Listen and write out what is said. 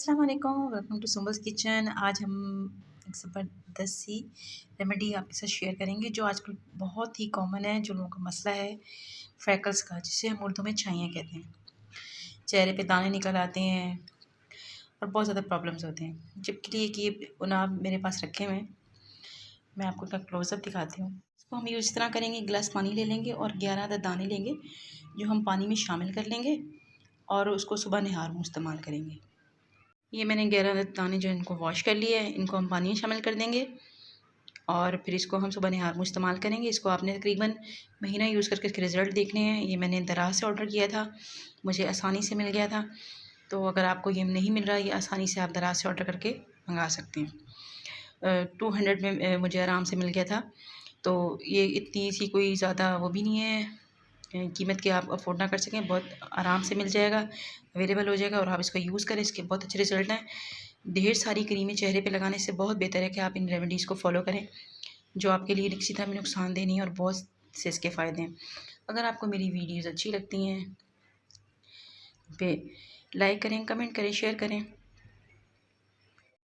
अस्सलाम वालेकुम, welcome to सुम्बस kitchen. आज हम एक ज़बरदस्त सी रेमेडी आपके साथ शेयर करेंगे जो आजकल बहुत ही कॉमन है, जो लोगों का मसला है फ्रैकल्स का, जिसे हम उर्दू में छाइयाँ कहते हैं। चेहरे पे दाने निकल आते हैं और बहुत ज़्यादा प्रॉब्लम्स होते हैं। जबकि लिए कि ये उनाब मेरे पास रखे हुए हैं, मैं आपको इसका क्लोज़अप दिखाती हूँ। इसको हम यूज़ इस तरह करेंगे, एक गिलास पानी ले लेंगे और 11 अदद दाने लेंगे जो हम पानी में शामिल कर लेंगे और उसको सुबह निहार मुँह इस्तेमाल करेंगे। ये मैंने 11 दाने जो इनको वॉश कर लिए हैं, इनको हम पानी में शामिल कर देंगे और फिर इसको हम सुबह निहार मुँह इस्तेमाल करेंगे। इसको आपने तकरीबन महीना यूज़ करके इसके रिज़ल्ट देखने हैं। ये मैंने दराज से ऑर्डर किया था, मुझे आसानी से मिल गया था। तो अगर आपको ये नहीं मिल रहा, ये आसानी से आप दराज से ऑर्डर करके मंगा सकते हैं। 200 में मुझे आराम से मिल गया था। तो ये इतनी सी कोई ज़्यादा वो भी नहीं है कीमत के आप अफोर्ड ना कर सकें, बहुत आराम से मिल जाएगा, अवेलेबल हो जाएगा और आप इसका यूज़ करें। इसके बहुत अच्छे रिज़ल्ट हैं। ढेर सारी क्रीमें चेहरे पे लगाने से बहुत बेहतर है कि आप इन रेमेडीज़ को फॉलो करें, जो आपके लिए किसी तरह भी नुकसानदेह नहीं है और बहुत से इसके फ़ायदे हैं। अगर आपको मेरी वीडियोज़ अच्छी लगती हैं पे लाइक करें, कमेंट करें, शेयर करें।